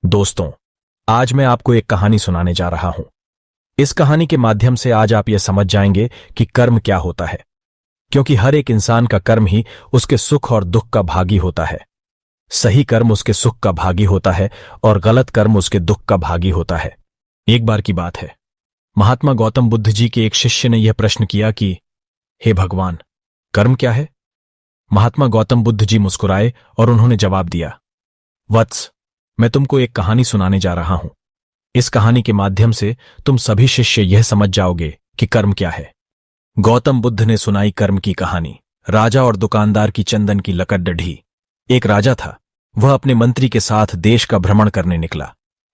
दोस्तों, आज मैं आपको एक कहानी सुनाने जा रहा हूं। इस कहानी के माध्यम से आज आप यह समझ जाएंगे कि कर्म क्या होता है, क्योंकि हर एक इंसान का कर्म ही उसके सुख और दुख का भागी होता है। सही कर्म उसके सुख का भागी होता है और गलत कर्म उसके दुख का भागी होता है। एक बार की बात है, महात्मा गौतम बुद्ध जी के एक शिष्य ने यह प्रश्न किया कि हे भगवान, कर्म क्या है? महात्मा गौतम बुद्ध जी मुस्कुराए और उन्होंने जवाब दिया, वत्स, मैं तुमको एक कहानी सुनाने जा रहा हूं। इस कहानी के माध्यम से तुम सभी शिष्य यह समझ जाओगे कि कर्म क्या है। गौतम बुद्ध ने सुनाई कर्म की कहानी। राजा और दुकानदार की चंदन की लकड़ ढी। एक राजा था, वह अपने मंत्री के साथ देश का भ्रमण करने निकला।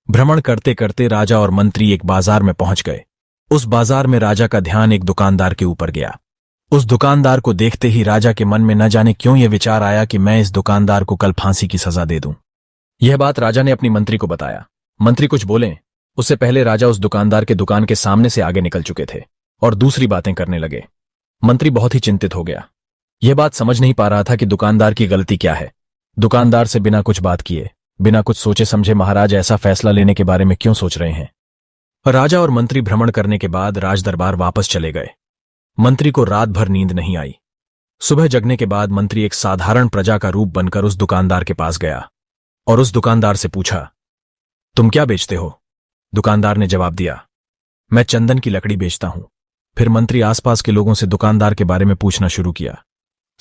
भ्रमण करते करते राजा और मंत्री एक बाजार में पहुंच गए। उस बाजार में राजा का ध्यान एक दुकानदार के ऊपर गया। उस दुकानदार को देखते ही राजा के मन में न जाने क्यों यह विचार आया कि मैं इस दुकानदार को कल फांसी की सजा दे दूं। यह बात राजा ने अपनी मंत्री को बताया। मंत्री कुछ बोले उससे पहले राजा उस दुकानदार के दुकान के सामने से आगे निकल चुके थे और दूसरी बातें करने लगे। मंत्री बहुत ही चिंतित हो गया। यह बात समझ नहीं पा रहा था कि दुकानदार की गलती क्या है। दुकानदार से बिना कुछ बात किए, बिना कुछ सोचे समझे महाराज ऐसा फैसला लेने के बारे में क्यों सोच रहे हैं। राजा और मंत्री भ्रमण करने के बाद राजदरबार वापस चले गए। मंत्री को रात भर नींद नहीं आई। सुबह जगने के बाद मंत्री एक साधारण प्रजा का रूप बनकर उस दुकानदार के पास गया और उस दुकानदार से पूछा, तुम क्या बेचते हो? दुकानदार ने जवाब दिया, मैं चंदन की लकड़ी बेचता हूं। फिर मंत्री आसपास के लोगों से दुकानदार के बारे में पूछना शुरू किया।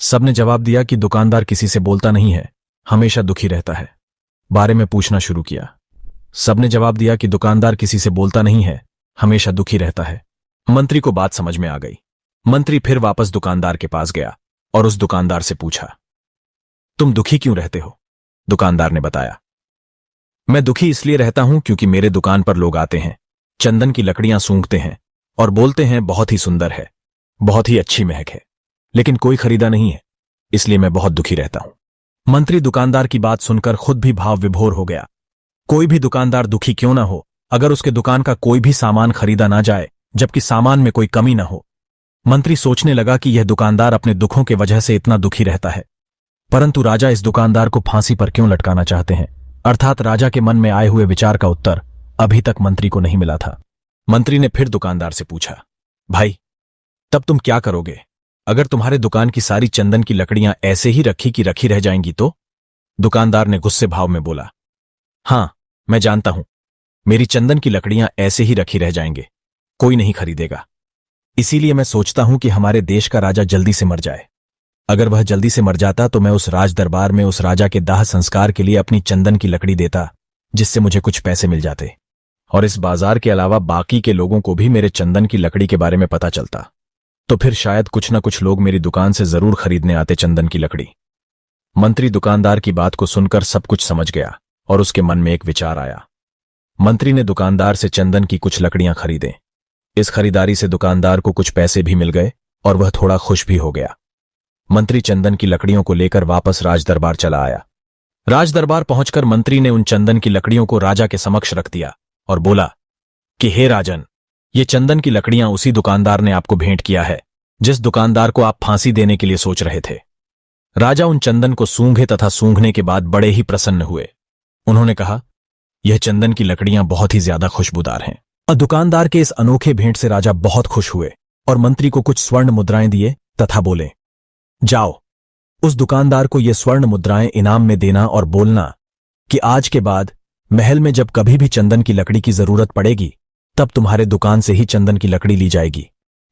सबने जवाब दिया कि दुकानदार किसी से बोलता नहीं है, हमेशा दुखी रहता है। बारे में पूछना शुरू किया। सबने जवाब दिया कि दुकानदार किसी से बोलता नहीं है, हमेशा दुखी रहता है। मंत्री को बात समझ में आ गई। मंत्री फिर वापस दुकानदार के पास गया और उस दुकानदार से पूछा, तुम दुखी क्यों रहते हो? दुकानदार ने बताया, मैं दुखी इसलिए रहता हूं क्योंकि मेरे दुकान पर लोग आते हैं, चंदन की लकड़ियां सूंघते हैं और बोलते हैं बहुत ही सुंदर है, बहुत ही अच्छी महक है, लेकिन कोई खरीदा नहीं है, इसलिए मैं बहुत दुखी रहता हूं। मंत्री दुकानदार की बात सुनकर खुद भी भाव विभोर हो गया। कोई भी दुकानदार दुखी क्यों ना हो, अगर उसके दुकान का कोई भी सामान खरीदा ना जाए जबकि सामान में कोई कमी ना हो। मंत्री सोचने लगा कि यह दुकानदार अपने दुखों की वजह से इतना दुखी रहता है, परंतु राजा इस दुकानदार को फांसी पर क्यों लटकाना चाहते हैं? अर्थात राजा के मन में आए हुए विचार का उत्तर अभी तक मंत्री को नहीं मिला था। मंत्री ने फिर दुकानदार से पूछा, भाई, तब तुम क्या करोगे अगर तुम्हारे दुकान की सारी चंदन की लकड़ियां ऐसे ही रखी की रखी रह जाएंगी तो? दुकानदार ने गुस्से भाव में बोला, हां, मैं जानता हूं, मेरी चंदन की लकड़ियां ऐसे ही रखी रह जाएंगे, कोई नहीं खरीदेगा। इसीलिए मैं सोचता हूं कि हमारे देश का राजा जल्दी से मर जाए। अगर वह जल्दी से मर जाता तो मैं उस राज दरबार में उस राजा के दाह संस्कार के लिए अपनी चंदन की लकड़ी देता, जिससे मुझे कुछ पैसे मिल जाते और इस बाजार के अलावा बाकी के लोगों को भी मेरे चंदन की लकड़ी के बारे में पता चलता, तो फिर शायद कुछ न कुछ लोग मेरी दुकान से जरूर खरीदने आते चंदन की लकड़ी। मंत्री दुकानदार की बात को सुनकर सब कुछ समझ गया और उसके मन में एक विचार आया। मंत्री ने दुकानदार से चंदन की कुछ लकड़ियां खरीदें। इस खरीदारी से दुकानदार को कुछ पैसे भी मिल गए और वह थोड़ा खुश भी हो गया। मंत्री चंदन की लकड़ियों को लेकर वापस राजदरबार चला आया। राजदरबार पहुंचकर मंत्री ने उन चंदन की लकड़ियों को राजा के समक्ष रख दिया और बोला कि हे राजन, ये चंदन की लकड़ियां उसी दुकानदार ने आपको भेंट किया है जिस दुकानदार को आप फांसी देने के लिए सोच रहे थे। राजा उन चंदन को सूंघे तथा सूंघने के बाद बड़े ही प्रसन्न हुए। उन्होंने कहा, यह चंदन की लकड़ियां बहुत ही ज्यादा खुशबूदार हैं। दुकानदार के इस अनोखे भेंट से राजा बहुत खुश हुए और मंत्री को कुछ स्वर्ण मुद्राएं दिए तथा बोले, जाओ, उस दुकानदार को ये स्वर्ण मुद्राएं इनाम में देना और बोलना कि आज के बाद महल में जब कभी भी चंदन की लकड़ी की जरूरत पड़ेगी तब तुम्हारे दुकान से ही चंदन की लकड़ी ली जाएगी।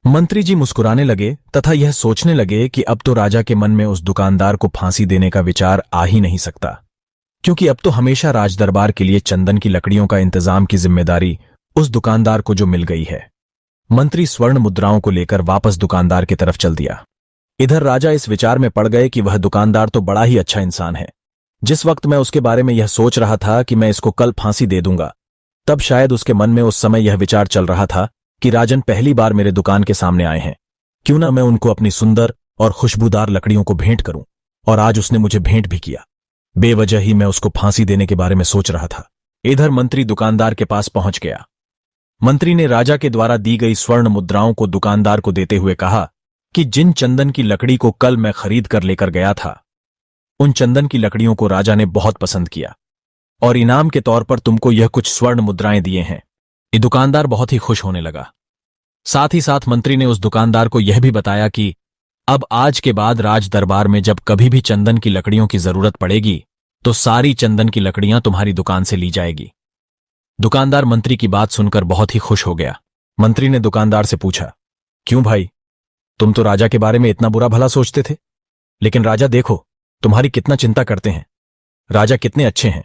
मंत्री जी मुस्कुराने लगे तथा यह सोचने लगे कि अब तो राजा के मन में उस दुकानदार को फांसी देने का विचार आ ही नहीं सकता, क्योंकि अब तो हमेशा राजदरबार के लिए चंदन की लकड़ियों का इंतजाम की जिम्मेदारी उस दुकानदार को जो मिल गई है। मंत्री स्वर्ण मुद्राओं को लेकर वापस दुकानदार की तरफ चल दिया। इधर राजा इस विचार में पड़ गए कि वह दुकानदार तो बड़ा ही अच्छा इंसान है। जिस वक्त मैं उसके बारे में यह सोच रहा था कि मैं इसको कल फांसी दे दूंगा, तब शायद उसके मन में उस समय यह विचार चल रहा था कि राजन पहली बार मेरे दुकान के सामने आए हैं, क्यों ना मैं उनको अपनी सुंदर और खुशबूदार लकड़ियों को भेंट करूं। और आज उसने मुझे भेंट भी किया। बेवजह ही मैं उसको फांसी देने के बारे में सोच रहा था। इधर मंत्री दुकानदार के पास पहुंच गया। मंत्री ने राजा के द्वारा दी गई स्वर्ण मुद्राओं को दुकानदार को देते हुए कहा कि जिन चंदन की लकड़ी को कल मैं खरीद कर लेकर गया था, उन चंदन की लकड़ियों को राजा ने बहुत पसंद किया और इनाम के तौर पर तुमको यह कुछ स्वर्ण मुद्राएं दिए हैं। ये दुकानदार बहुत ही खुश होने लगा। साथ ही साथ मंत्री ने उस दुकानदार को यह भी बताया कि अब आज के बाद राज दरबार में जब कभी भी चंदन की लकड़ियों की जरूरत पड़ेगी तो सारी चंदन की लकड़ियां तुम्हारी दुकान से ली जाएगी। दुकानदार मंत्री की बात सुनकर बहुत ही खुश हो गया। मंत्री ने दुकानदार से पूछा, क्यों भाई, तुम तो राजा के बारे में इतना बुरा भला सोचते थे, लेकिन राजा देखो तुम्हारी कितना चिंता करते हैं। राजा कितने अच्छे हैं।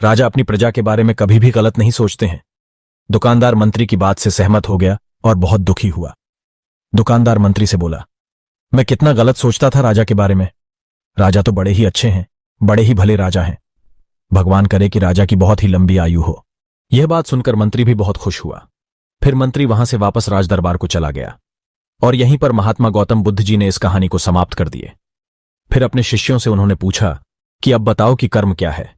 राजा अपनी प्रजा के बारे में कभी भी गलत नहीं सोचते हैं। दुकानदार मंत्री की बात से सहमत हो गया और बहुत दुखी हुआ। दुकानदार मंत्री से बोला, मैं कितना गलत सोचता था राजा के बारे में। राजा तो बड़े ही अच्छे हैं, बड़े ही भले राजा हैं। भगवान करे कि राजा की बहुत ही लंबी आयु हो। यह बात सुनकर मंत्री भी बहुत खुश हुआ। फिर मंत्री वहां से वापस राजदरबार को चला गया और यहीं पर महात्मा गौतम बुद्ध जी ने इस कहानी को समाप्त कर दिए। फिर अपने शिष्यों से उन्होंने पूछा कि अब बताओ कि कर्म क्या है।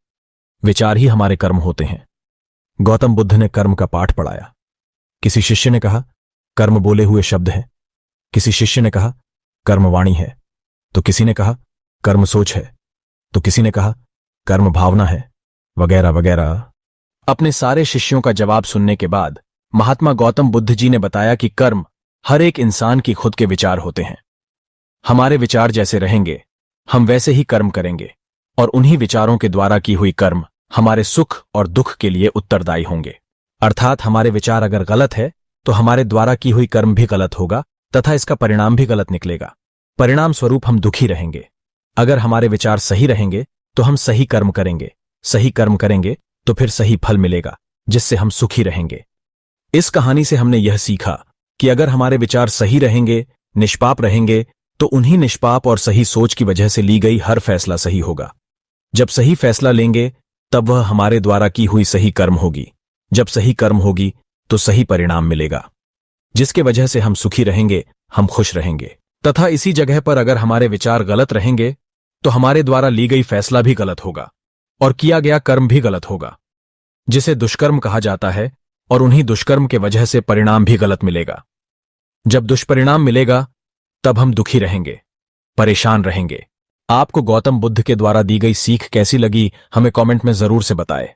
विचार ही हमारे कर्म होते हैं। गौतम बुद्ध ने कर्म का पाठ पढ़ाया। किसी शिष्य ने कहा, कर्म बोले हुए शब्द है। किसी शिष्य ने कहा, कर्म वाणी है। तो किसी ने कहा, कर्म सोच है। तो किसी ने कहा, कर्म भावना है, वगैरह वगैरह। अपने सारे शिष्यों का जवाब सुनने के बाद महात्मा गौतम बुद्ध जी ने बताया कि कर्म हर एक इंसान की खुद के विचार होते हैं। हमारे विचार जैसे रहेंगे हम वैसे ही कर्म करेंगे और उन्हीं विचारों के द्वारा की हुई कर्म हमारे सुख और दुख के लिए उत्तरदायी होंगे। अर्थात हमारे विचार अगर गलत है तो हमारे द्वारा की हुई कर्म भी गलत होगा तथा इसका परिणाम भी गलत निकलेगा। परिणाम स्वरूप हम दुखी रहेंगे। अगर हमारे विचार सही रहेंगे तो हम सही कर्म करेंगे। सही कर्म करेंगे तो फिर सही फल मिलेगा जिससे हम सुखी रहेंगे। इस कहानी से हमने यह सीखा कि अगर हमारे विचार सही रहेंगे, निष्पाप रहेंगे, तो उन्हीं निष्पाप और सही सोच की वजह से ली गई हर फैसला सही होगा। जब सही फैसला लेंगे तब वह हमारे द्वारा की हुई सही कर्म होगी। जब सही कर्म होगी तो सही परिणाम मिलेगा, जिसके वजह से हम सुखी रहेंगे, हम खुश रहेंगे। तथा इसी जगह पर अगर हमारे विचार गलत रहेंगे तो हमारे द्वारा ली गई फैसला भी गलत होगा और किया गया कर्म भी गलत होगा, जिसे दुष्कर्म कहा जाता है, और उन्हीं दुष्कर्म के वजह से परिणाम भी गलत मिलेगा। जब दुष्परिणाम मिलेगा तब हम दुखी रहेंगे, परेशान रहेंगे। आपको गौतम बुद्ध के द्वारा दी गई सीख कैसी लगी हमें कमेंट में जरूर से बताएं।